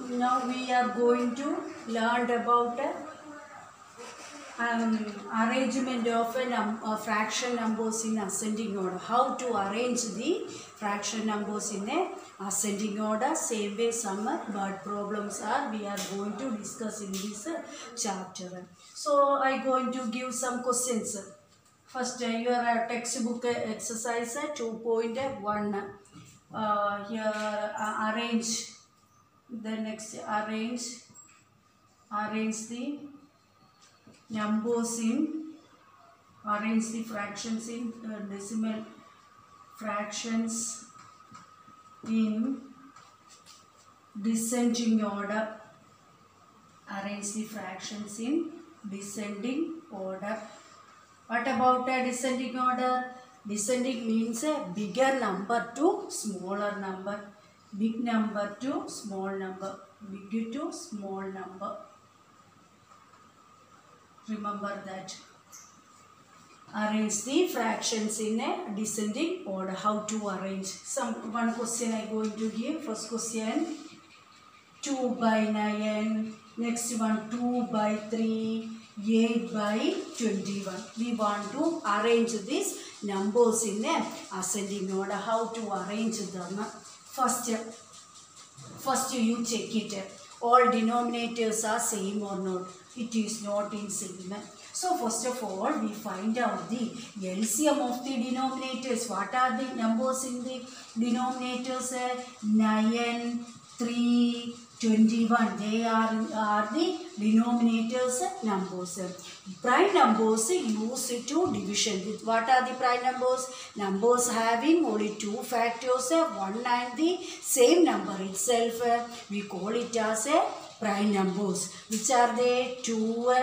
Now we are going to learn about arrangement of fraction numbers in ascending order. How to arrange the fraction numbers in a ascending order. Same way some word problems are we are going to discuss in this chapter. So I going to give some questions. First your textbook exercise 2.1. Here arrange. The next arrange the numbers in, arrange the fractions in decimal fractions in descending order. Arrange the fractions in descending order. What about a descending order? Descending means a bigger number to smaller number. Big number to small number. Big to small number. Remember that. Arrange the fractions in a descending order. How to arrange? One question I going to give. First question 2 by 9. Next one 2 by 3. 8 by 21. We want to arrange these numbers in a ascending order. How to arrange them? First you check it. All denominators are same or not. It is not in same. So first of all we find out the LCM of the denominators. What are the numbers in the denominators? 9, 3, 21. They are the denominators numbers. Prime numbers used to division. What are the prime numbers? Numbers having only two factors, one and the same number itself. We call it as prime numbers. Which are they? 2,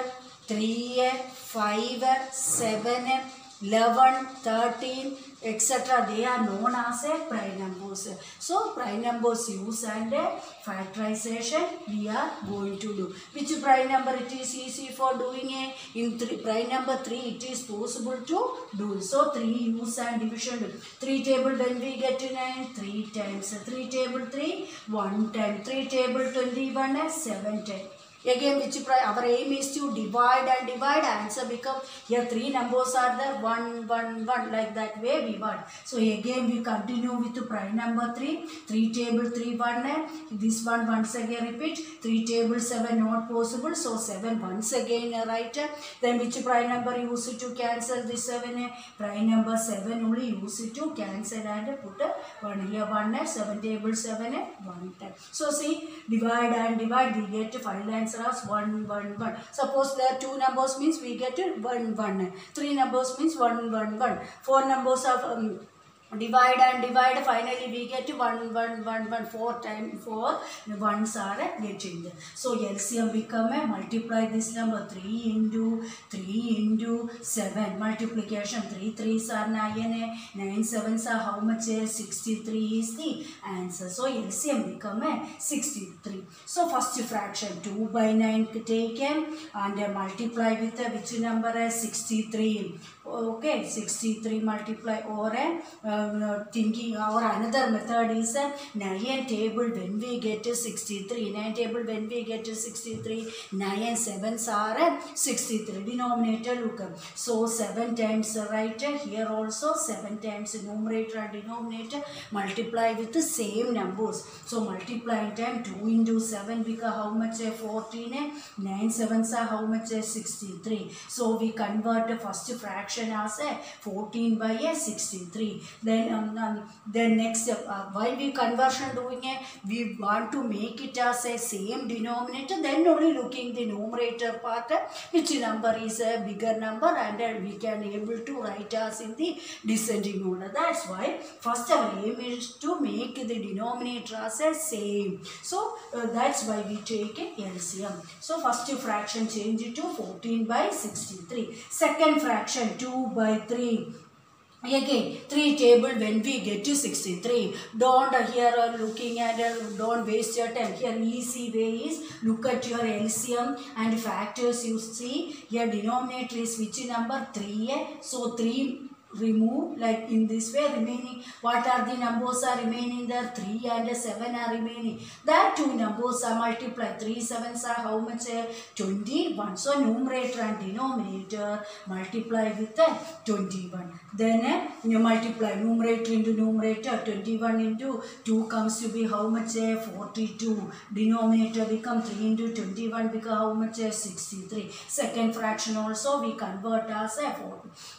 3, 5, 7, 11, 13, etc. They are known as prime numbers. So prime numbers use and factorization we are going to do. Which prime number it is easy for doing? In prime number 3 it is possible to do. So 3 use and division. 3 table when we get 9, 3 times. 3 table 3, 1 time. 3 table 21, 7 times. Again, our aim is to divide and divide. Answer become here 3 numbers are there 1, 1, 1 like that way we want. So again we continue with the prime number 3. 3 table 3 1. This one once again repeat. 3 table 7 not possible. So 7 once again right. Then which prime number used to cancel this 7? Prime number 7 only used to cancel and put 1 here 1. 7 table 7 1 time. So see divide and divide we get 5 lines. 1, 1, 1. Suppose there are 2 numbers means we get 1, 1. 3 numbers means 1, 1, 1. 4 numbers of divide and divide. Finally we get 1, 1, 1, 1. 4 times 4 ones are getting there. So LCM become multiply this number 3 into 7. Multiplication 3 3s are 9. 9 7s are how much? 63 is the answer. So LCM become 63. So first fraction 2 by 9 taken and multiply with which number? 63. Okay, 63 multiply or thinking our another method is 9 table when we get 63. 9 table when we get 63. 9 7s are 63. Denominator look. So 7 times right here also 7 times numerator and denominator multiply with the same numbers. So multiplying time 2 into 7 become how much? 14. 9 7s are how much? 63. So we convert the first fraction as 14 by 63. Then next why we conversion doing we want to make it as a same denominator. Then only looking the numerator part which number is a bigger number and we can able to write as in the descending order. That's why first our aim is to make the denominator as a same. So that's why we take LCM. So first fraction change it to 14 by 63. Second fraction 2 by 3. Again 3 table when we get to 63. Don't here looking at don't waste your time. Here easy way is look at your LCM and factors you see. Here denominator is which number? 3. So 3 remove like in this way. Remaining, what are the numbers are remaining there? 3 and 7 are remaining. That two numbers are multiplied. 3 7s are how much? 21. So numerator and denominator multiply with 21. Then you multiply numerator into numerator. 21 into 2 comes to be how much? 42. Denominator become 3 into 21 become how much? 63. Second fraction also we convert as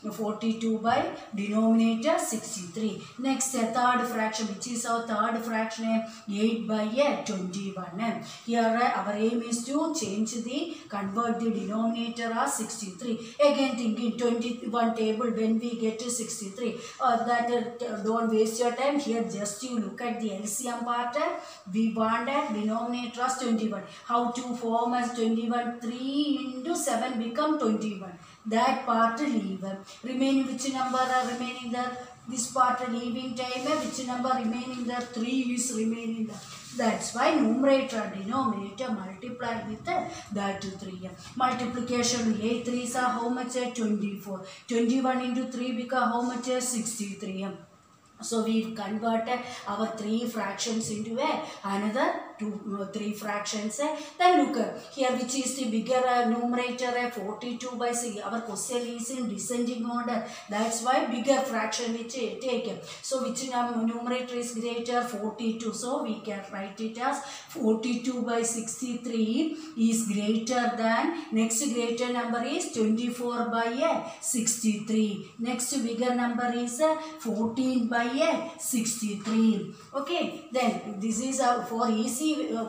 42 by denominator 63. Next third fraction, which is our third fraction, 8 by 21. Here our aim is to convert the denominator as 63. Again thinking 21 table when we get to 63. Don't waste your time. Here just you look at the LCM part. We want that denominator as 21. How to form as 21? 3 into 7 become 21. That part leave. Remaining which number are remaining there? This part leaving time, which number remaining there? 3 is remaining there. That's why numerator and denominator multiply with that 3. Multiplication 8 3s are how much? 24. 21 into 3 become how much? 63. So we converted our 3 fractions into another 3 fractions. Then look here, which is the bigger numerator, 42 by 6. Our question is in descending order. That's why bigger fraction which take. So which numerator is greater? 42. So we can write it as 42 by 63 is greater than, next greater number is 24 by 63. Next bigger number is 14 by 63. Okay, then this is for easy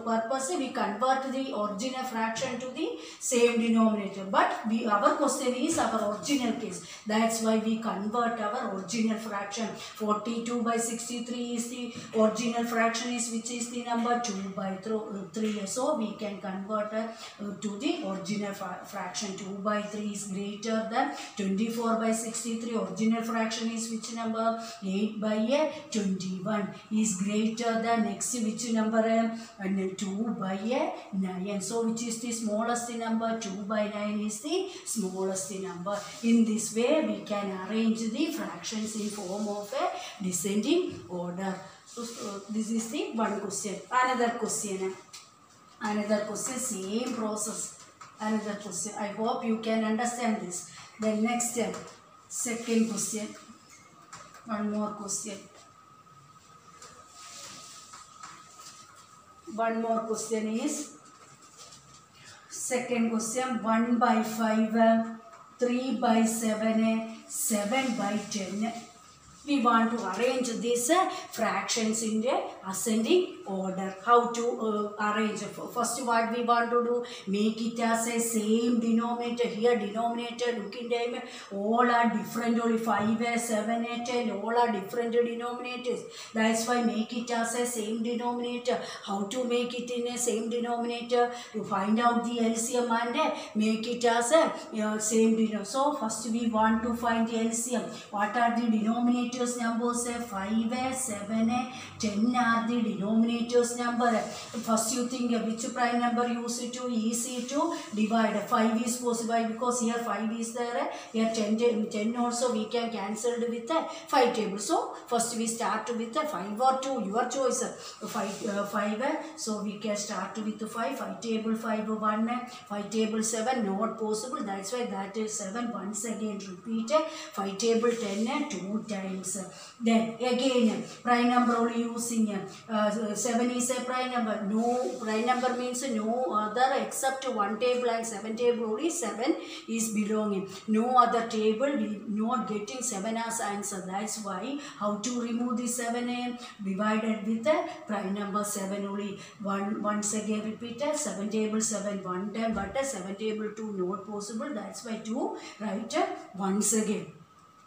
purpose we convert the original fraction to the same denominator, but our question is our original case. That's why we convert our original fraction. 42 by 63 is the original fraction, is which is the number 2 by 3. So we can convert to the original fraction. 2 by 3 is greater than 24 by 63. Original fraction is which number? 8 by 21 is greater than, next which number? 2 by 9. So which is the smallest number? 2 by 9 is the smallest number. In this way we can arrange the fractions in form of a descending order. So this is the one question. Another question, same process. Another question. I hope you can understand this. Then next second question. One more question. One more question is second question. 1 by 5, 3 by 7, 7 by 10. We want to arrange these fractions in the ascending order. How to arrange? First what we want to do, make it as a same denominator. Here denominator, look in time, all are different, only 5, 7, 10, all are different denominators. That's why make it as a same denominator. How to make it in a same denominator? To find out the LCM and make it as a same denominator. So first we want to find the LCM. What are the denominators? Numbers 5, 7, 10 are the denominators number. First you think which prime number use to easy to divide. 5 is possible because here 5 is there. Here 10 also we can cancel with 5 table. So first we start with 5 or 2, your choice. 5 so we can start with 5. 5 table 5 1, 5 table 7 not possible. That's why that is 7. Once again repeat 5 table 10 2 times. Then again prime number only using 7 is a prime number. No prime number means no other except 1 table and 7 table only 7 is belonging. No other table we not getting 7 as answer. That's why how to remove the 7 divided with prime number 7 only. Once again repeat 7 table 7 1 time, but 7 table 2 not possible. That's why 2 write once again.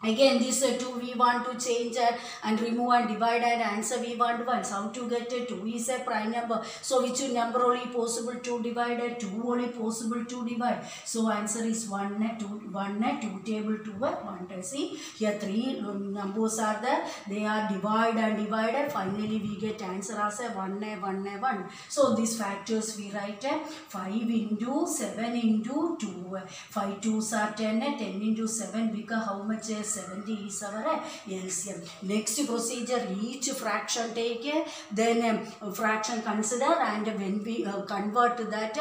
Again this 2 we want to change and remove and divide and answer we want once. How to get 2 is a prime number. So which number only possible to divide? 2 only possible to divide. So answer is 1, 2 table 2, 1. See here 3 numbers are there. They are divide and divided. Finally we get answer as a 1, 1. So these factors we write 5 into 7 into 2. 5 2s are 10. 10 into 7 become how much? 70 is our LCM. Next procedure, each fraction take, then fraction consider, and when we convert that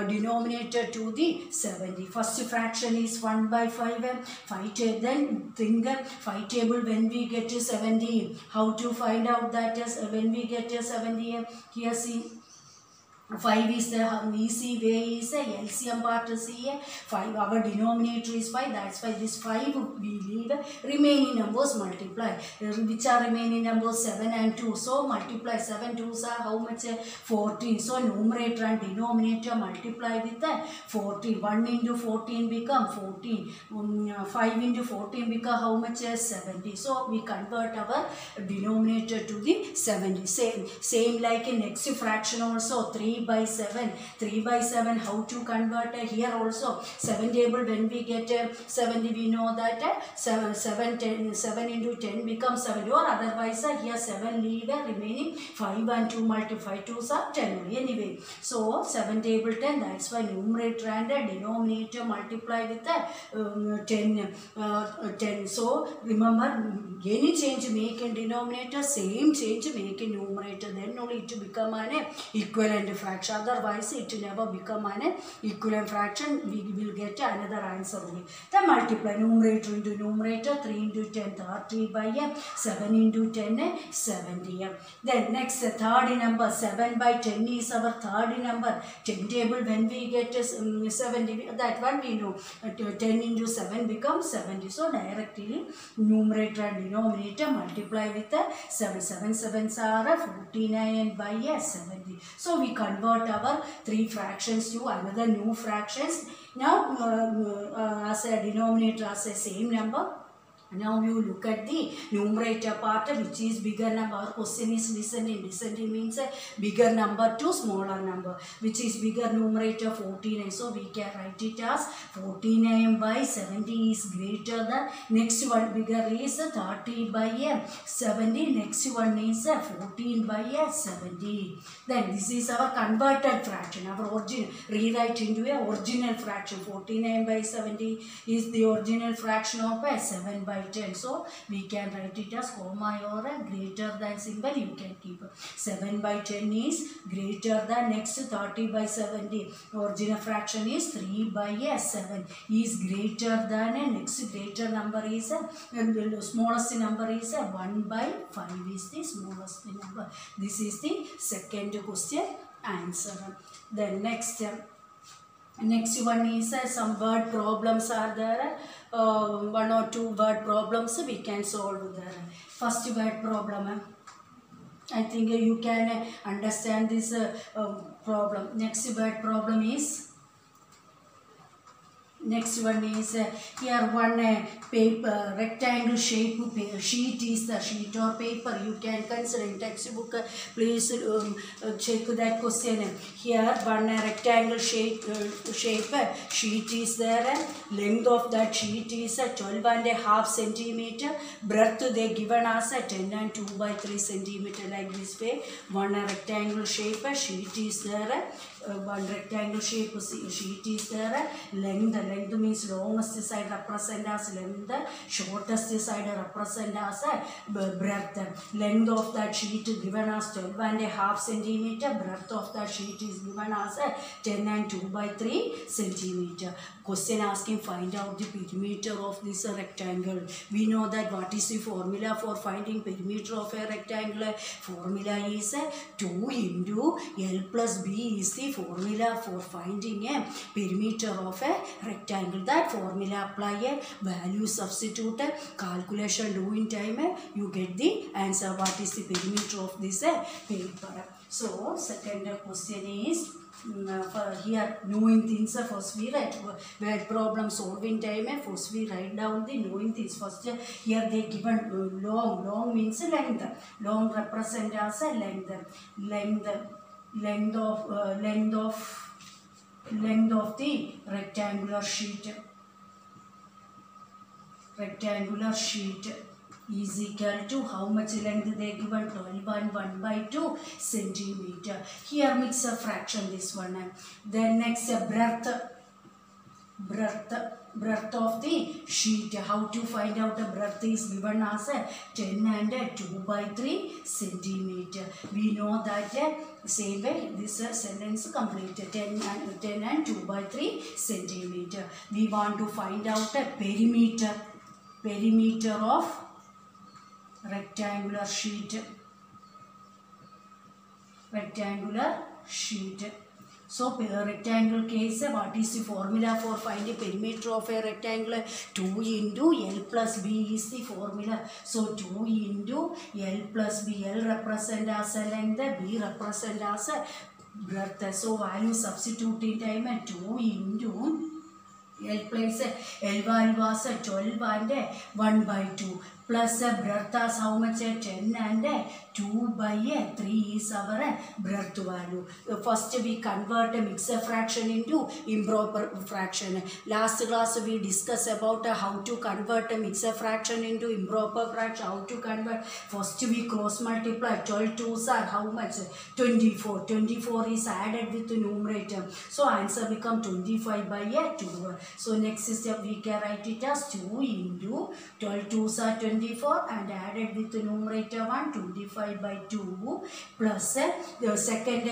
denominator to the 70. First fraction is 1 by 5, 5 then think 5 table when we get to 70. How to find out that is when we get to 70? Here see, 5 is the easy way, is a LCM part is 5. Our denominator is 5. That's why this 5 we leave. Remaining numbers multiply. Which are remaining numbers? 7 and 2. So multiply 7 2s are how much? 14. So numerator and denominator multiply with 14. 1 into 14 become 14. 5 into 14 become how much? 70. So we convert our denominator to the 70. Same like in next fraction also. 3 by 7. 3 by 7, how to convert? Here also 7 table when we get 70, we know that 7 into 10 becomes 70, or otherwise here 7 leave, remaining 5 and 2 multiply 2s are 10 anyway. So 7 table 10, that's why numerator and denominator multiply with 10. So remember, any change make in denominator, same change make in numerator, then only it become an equivalent fraction. Otherwise it never become an equivalent fraction. We will get another answer only. Then multiply numerator into numerator, 3 into 10 30 by 7 into 10 70. Then next third number, 7 by 10 is our third number. 10 table when we get 70, that one we know. 10 into 7 becomes 70. So directly numerator and denominator multiply with 7. 7 sevens are 49 by 70. So we convert our 3 fractions to another new fractions. Now as a denominator as a same number. Now you look at the numerator part, which is bigger number. Our question is descending. Descending means a bigger number to smaller number, which is bigger numerator 49. So we can write it as 49 by 70 is greater than, next one bigger is 30 by 70. Next one is 14 by 70. Then this is our converted fraction. Our original, rewrite into a original fraction. 49 by 70 is the original fraction of 7 by 10. So we can write it as comma or a greater than symbol. You can keep 7 by 10 is greater than, next 30 by 70. Original fraction is 3 by 7 is greater than, next greater number is smallest number is 1 by 5 is the smallest number. This is the second question answer. Then next one is some word problems are there. 1 or 2 word problems we can solve there. First word problem, I think you can understand this problem. Next word problem is, next one is here one paper, rectangle shape sheet is the sheet or paper. You can consider in textbook. Please check that question. Here one rectangle shape sheet is there. Length of that sheet is 12.5 centimeter. Breadth they given as 10 and 2 by 3 centimeter, like this way. One rectangle shape sheet is there. One rectangle shape sheet is there. Length means longest side represent as length, shortest side represent as breadth. Length of that sheet given as 12.5 centimeter. Breadth of that sheet is given as 10 and 2 by 3 centimeter. Question asking find out the perimeter of this rectangle. We know that what is the formula for finding perimeter of a rectangle? Formula is 2 into L plus B is the formula for finding a perimeter of a rectangle. That formula apply a value, substitute, calculation do in time, you get the answer. What is the perimeter of this paper? So second question is, here knowing things, first we write word problem solving time. First we write down the knowing things. First here they given long means length. Long represent as a length of the rectangular sheet. Rectangular sheet is equal to how much length they given? 12.1 by 2 centimeter. Here mix a fraction this one. Then next breadth breadth of the sheet. How to find out the breadth is given as 10 and 2 by 3 centimeter. We know that same way this sentence completed 10 and 2 by 3 centimeter. We want to find out a perimeter of rectangular sheet. So rectangle case, what is the formula for finding perimeter of a rectangle? 2 into L plus B is the formula. So 2 into L plus B. L represent as a length, B represent as a breadth. So value substitute in time 2 into L place L value was 12 and 1 by 2 plus breadth as how much? 10 and 2 by 3 is our breadth value. First we convert a mixed fraction into improper fraction. Last class we discussed about how to convert a mixed fraction into improper fraction. How to convert? First we cross multiply. 12 2s are how much? 24. 24 is added with the numerator. So answer become 25 by 2. So next step we can write it as 2 into 12 2s are 24 and added with the numerator 1, 25 by 2 plus the second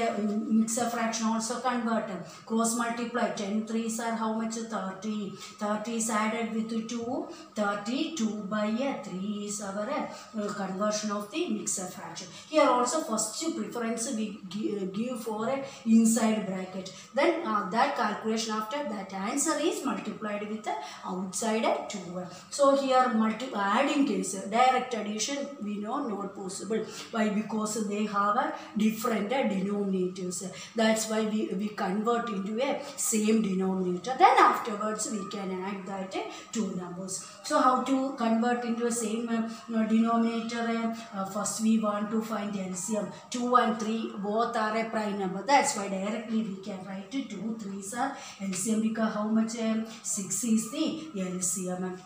mixed fraction also convert. Cross multiply. 10 3s are how much? 30. 30 is added with 2. 32 by 3 is our conversion of the mixed fraction. Here also first preference we give for a inside bracket. Then that calculation after that answer is multiplied with the outside 2. So here adding case, direct addition we know not possible. Why? Because they have a different denominators. That's why we convert into a same denominator. Then afterwards we can add that two numbers. So how to convert into a same denominator? First we want to find LCM. 2 and 3 both are a prime number. That's why directly we can write 2 3s are LCM, because how much? 6 is the LCM.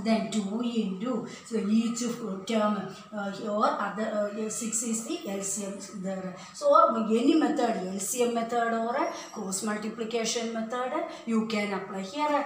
Then 2 into so each term or other 6 is the LCM there. So any method, LCM method or cross multiplication method, you can apply. Here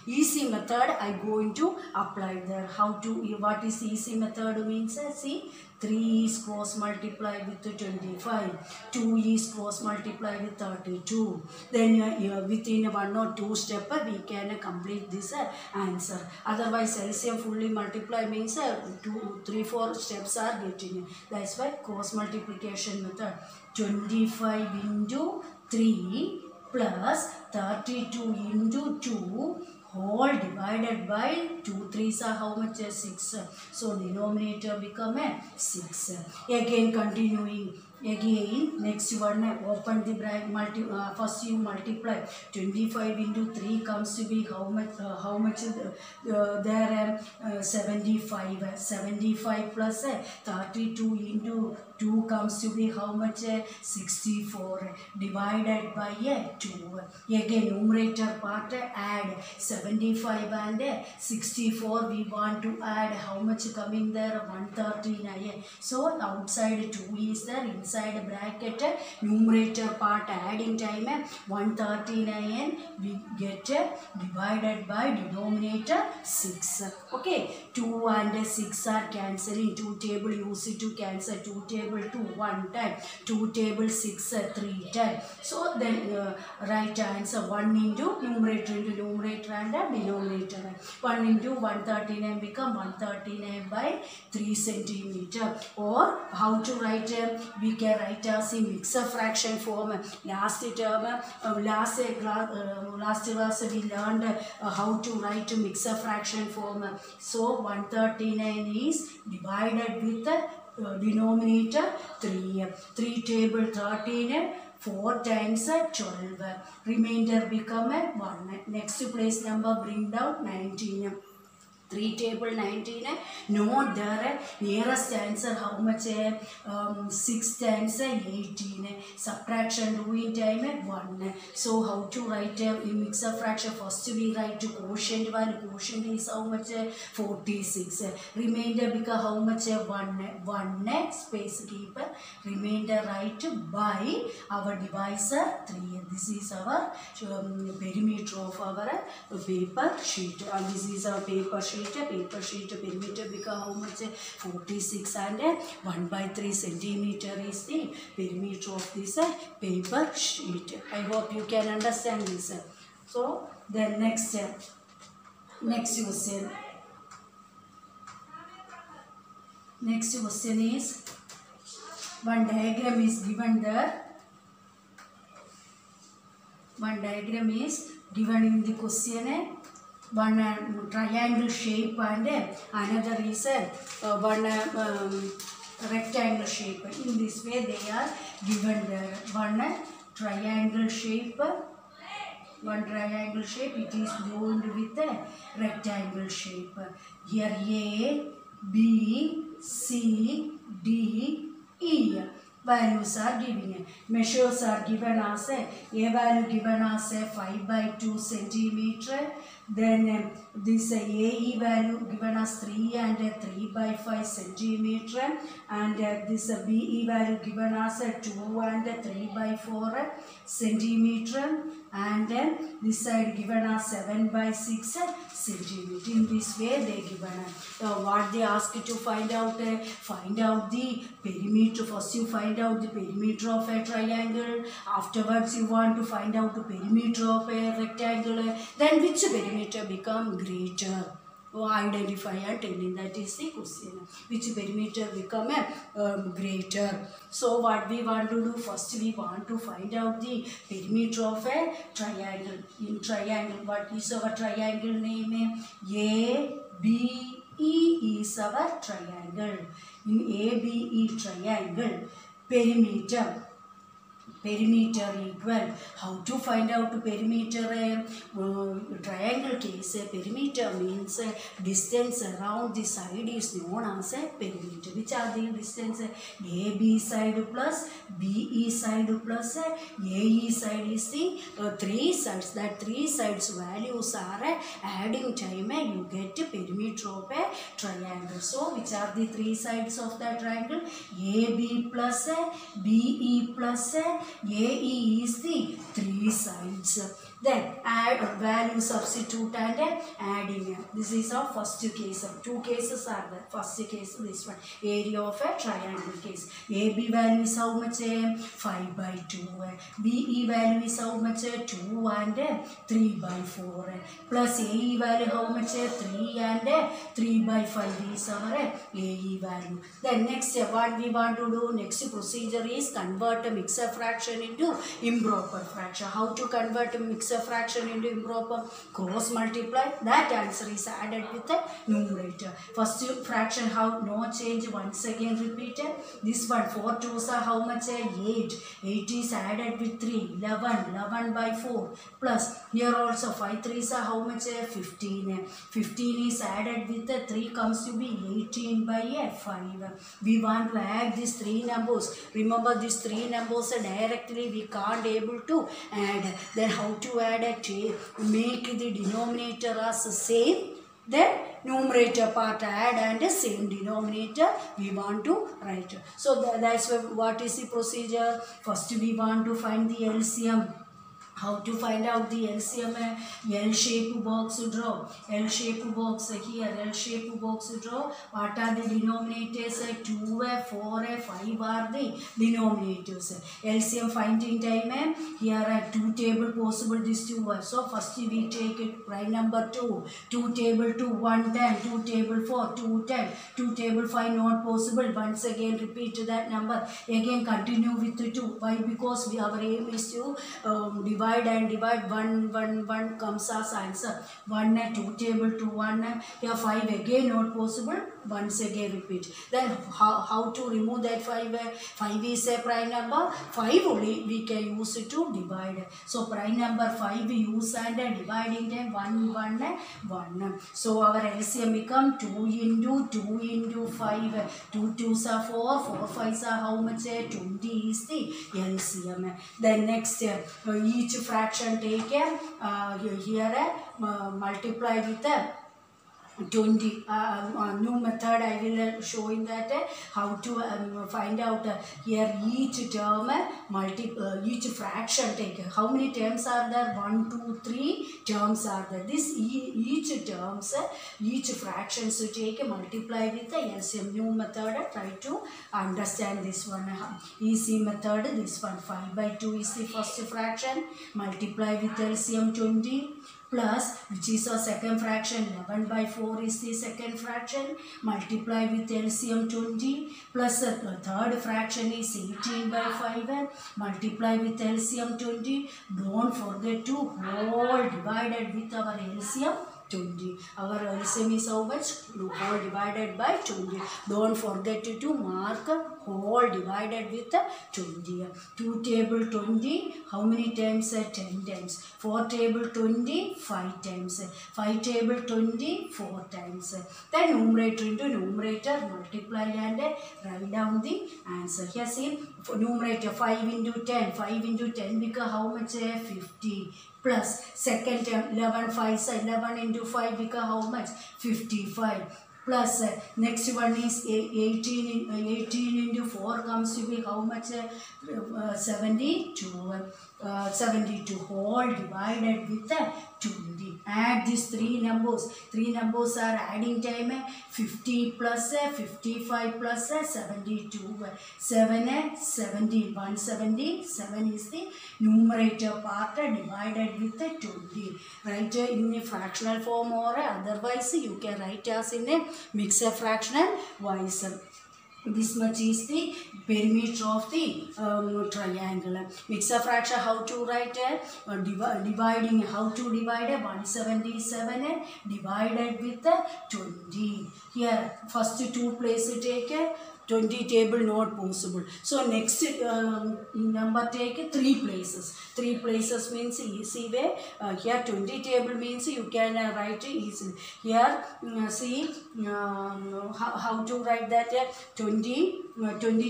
easy method I going to apply there. How to, what is easy method means? See, 3 is cross multiply with 25, 2 is cross multiply with 32. Then within 1 or 2 steps we can complete this answer. Otherwise LCM fully multiply means 2, 3, 4 steps are getting. That's why cross multiplication method. 25 into 3 plus 32 into 2 whole divided by 2 3s are how much? 6. So denominator become a 6. Again continuing. Again next one, open the bracket. First you multiply. 25 into 3 comes to be how much? There 75. 75 plus 32 into 2 comes to be how much? 64 divided by 2. Again numerator part add 75 and 64. We want to add how much coming there? 139. So outside 2 is there, inside bracket numerator part adding time 139 we get divided by denominator 6. Okay, 2 and 6 are cancelling. 2 table use it to cancel. 2 table 2 1 time, 2 table 6 3 times. So then right answer 1 into numerator and denominator. 1 into 139 become 139 by 3 centimeter. Or how to write? We can write as a mixed fraction form. Last class we learned how to write a mixed fraction form. So 139 is divided with the denominator 3. 3 table 13. 4 times 12. Remainder become 1. Next place number bring down 19. 3 table 19, note there nearest answer how much 6 times 18, subtraction doing time 1. So how to write in mixed fraction? First we write to quotient value. Quotient is how much 46. Remainder become how much 1 space keep remainder right by our divisor 3. This is our perimeter of our paper sheet, and this is our paper sheet. Paper sheet perimeter become how much 46, and 1/3 centimeter is the perimeter of this paper sheet. I hope you can understand this. So then next question. Next question is, one diagram is given there. One diagram is given in the question. One triangle shape and another is one rectangle shape. In this way they are given there. One triangle shape. It is bound with a rectangle shape. Here A, B, C, D, E. Values are given. Measures are given as a value given as 5/2 centimeter. Then this AE value given as 3 and 3/5 centimeter. And this BE value given as 2 and 3/4 centimeter. And this side given as 7/6 centimeter. In this way they given. What they ask you to find out the perimeter. First you find out the perimeter of a triangle. Afterwards you want to find out the perimeter of a rectangle. Then which perimeter become greater? Identify and telling, that is the question. Which perimeter become greater? So what we want to do, first we want to find out the perimeter of a triangle. In triangle, what is our triangle name? ABE is our triangle. In ABE triangle, perimeter equal. How to find out perimeter? Triangle case, perimeter means distance around the side is known as a perimeter. Which are the distance? AB side plus BE side plus AE side is the 3 sides. That 3 sides values are adding time, you get perimeter of a triangle. So which are the 3 sides of the triangle? AB plus BE plus AE is the 3 sides. Then add value, substitute and adding. This is our first case. 2 cases are there. First case, this one, area of a triangle case. AB value is how much? 5/2. BE value is how much? 2 and 3/4. Plus AE value how much? 3 and 3/5 is our AE value. Then next what we want to do, next procedure is convert a mixed fraction into improper fraction. How to convert a mixed fraction into improper? Cross multiply. That answer is added with the numerator. First fraction, how no change, once again repeated. This one 4 2s are how much? 8. 8 is added with 3. 11/4 plus here also 5 3s are how much? 15. 15 is added with the 3 comes to be 18/5. We want to add these 3 numbers. Remember these 3 numbers directly we can't able to add. Then how to add it? Make the denominator as the same. Then numerator part add and the same denominator we want to write. So that's what is the procedure. First we want to find the LCM. How to find out the LCM? L-shaped box draw. L-shaped box here. L-shaped box draw. What are the denominators? 2, 4, 5 are the denominators. LCM finding time. Here are 2 table possible. This 2. So first we take it prime number 2. 2 table 2, 1 10. 2 table 4, 2 10. 2 table 5 not possible. Once again repeat that number. Again continue with 2. Why? Because our aim is to divide and divide. 1 comes as answer. 1 2 table 2 1. Here 5 again not possible. once again repeat. Then how to remove that 5? 5 is a prime number. 5 only we can use it to divide. So prime number 5 use and dividing them 1, 1, 1. So our LCM become 2 into 2 into 5. 2 2s are 4, 4 5s are how much? 20 is the LCM. Then next each fraction take here multiply with 20. New method I will show in that how to find out here each term each fraction take. How many terms are there? 1, 2, 3 terms are there. This each terms each fractions to take multiply with the LCM. New method try to understand this one. Easy method this one. 5 by 2 is the first fraction. Multiply with LCM 20. Plus, which is a second fraction, 11 by 4 is the second fraction, multiply with LCM 20, plus the third fraction is 18 by 5, multiply with LCM 20. Don't forget to whole divided with our LCM 20. Our LCM is how much? Whole divided by 20. Don't forget to mark whole divided with 20. 2 table 20. How many times? 10 times. 4 table 20. 5 times. 5 table 20. 4 times. Then numerator into numerator multiply and write down the answer. Here see numerator 5 into 10. 5 into 10 become how much? 50. Plus second term 11 5 11 into 5 become how much? 55. Plus next one is 18 into 4 comes to be how much? 72. 72 whole divided with 20. Add these three numbers. Three numbers are adding time. 50 plus 55 plus 72. 7 70. 177 is the numerator part divided with 20. Write in a fractional form or otherwise you can write as in a mixed fractional wise. This much is the perimeter of the triangle. Mixed fraction, how to write? Dividing, how to divide? 177 divided with 20. Here, first two places take 20 table not possible. So next number take 3 places. 3 places means easy way. Here 20 table means you can write easily. Here see how to write that 20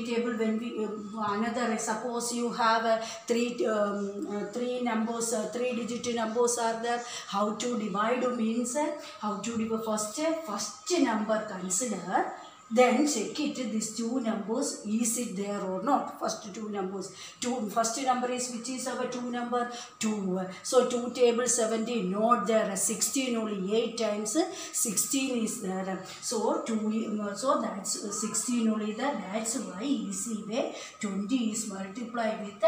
table when we another suppose you have 3 numbers 3 digit numbers are there. How to divide means how to divide first number consider. Then check it, these two numbers, is it there or not? First two numbers. First number is, which is our 2 number? 2. So 2 table 17, not there. 16 only 8 times. 16 is there. So 2. So that's 16 only there. That's why easy way 20 is multiplied with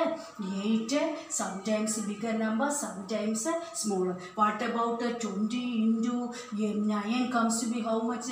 8. Sometimes bigger number, sometimes smaller. What about 20 into 9 comes to be how much?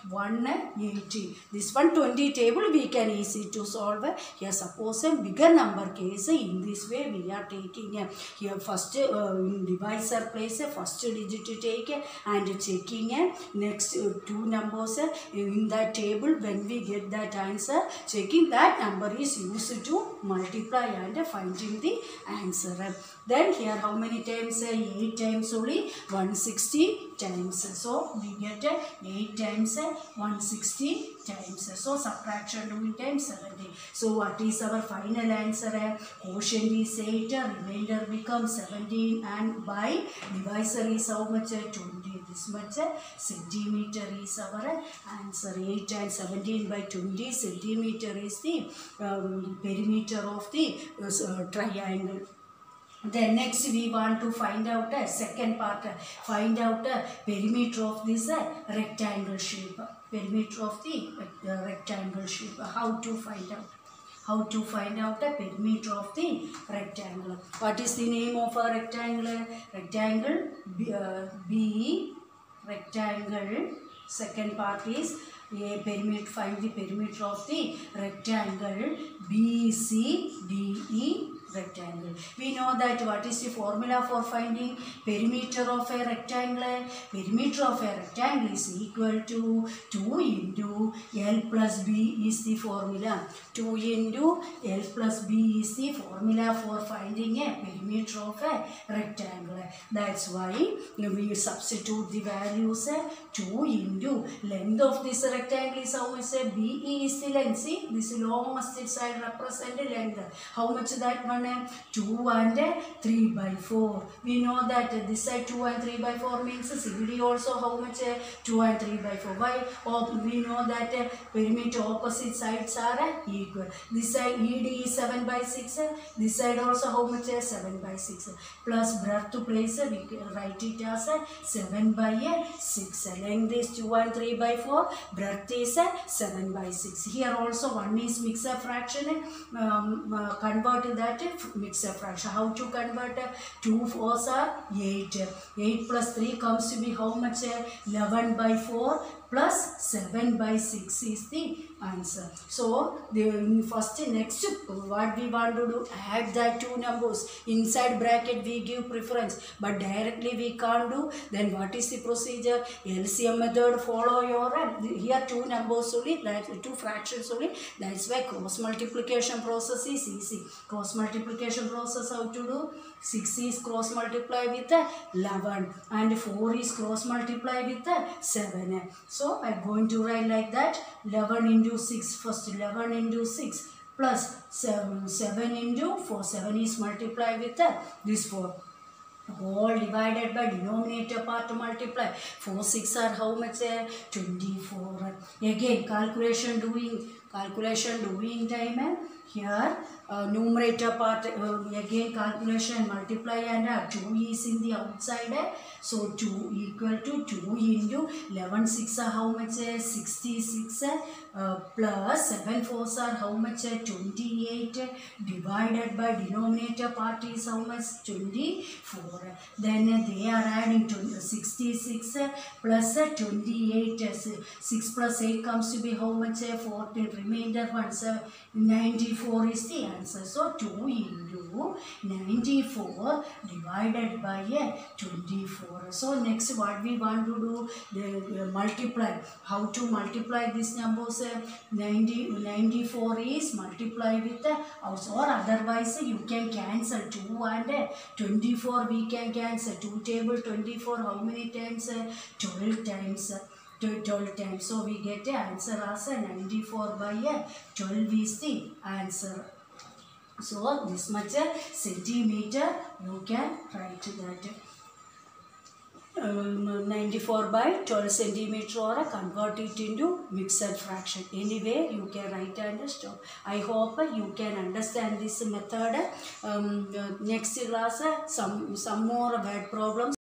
180. This one 20 table we can easy to solve. Here suppose a bigger number case. In this way we are taking here first divisor place first digit to take and checking next 2 numbers in that table. When we get that answer, checking that number is used to multiply and finding the answer. Then here how many times? 8 times only 160 times. So we get 8 times 160 times. So subtraction doing times 70. So what is our final answer? Quotient is 8, remainder becomes 17 and by divisor is how much? 20. This much centimeter is our answer. 8 and 17 by 20 centimeter is the perimeter of the triangle. Then next we want to find out second part, find out perimeter of this rectangle shape. Perimeter of the rectangle shape. How to find out? How to find out the perimeter of the rectangle? What is the name of a rectangle? Rectangle B, rectangle. Second part is perimeter. Find the perimeter of the rectangle BCDE rectangle. We know that what is the formula for finding perimeter of a rectangle? Perimeter of a rectangle is equal to 2 into L plus B is the formula. 2 into L plus B is the formula for finding a perimeter of a rectangle. That's why we substitute the values 2 into length of this rectangle is how much? BE is the length. See, this longest side represent length. How much that one? 2 and 3 by 4. We know that this side 2 and 3 by 4 means CD also how much? 2 and 3 by 4. Why? We know that perimeter opposite sides are equal. This side ED is 7 by 6. This side also how much? 7 by 6. Plus breadth to place, we can write it as 7 by 6. Length is 2 and 3 by 4. Breadth is 7 by 6. Here also one is mixed fraction. Convert that mixed fraction. How to convert? 2 4s are 8. 8 plus 3 comes to be how much? 11 by 4 plus 7 by 6 is the answer. So, next what we want to do, add that two numbers. Inside bracket we give preference, but directly we can't do. Then what is the procedure? LCM method follow your, here two numbers only, that two fractions only. That's why cross multiplication process is easy. Cross multiplication process how to do? 6 is cross multiply with 11 and 4 is cross multiply with 7. So, I am going to write like that. 11 into 6, first 11 into 6 plus 7 into 4. 7 is multiply with this 4. Whole divided by denominator part multiply. 4 6 are how much? 24. Again calculation doing time. Here numerator part again calculation multiply and 2 is in the outside. So 2 equal to 2 into 11 6 are how much? 66 plus 7 4s are how much? 28 divided by denominator part is how much? 24. Then they are adding 66 plus 28. 6 plus 8 comes to be how much? 14. Remainder 1 94 is the answer. So 2 into 94 divided by 24. So next what we want to do? The multiply. How to multiply these numbers? 94 is multiply with or otherwise you can cancel 2 and 24 we can cancel. 2 table 24 how many times? 12 times. 12 times. So we get the answer as 94 by 12 is the answer. So this much centimeter you can write that. 94 by 12 centimeter or convert it into mixed fraction. Anyway, you can write and stop. I hope you can understand this method. Next class some more word problems.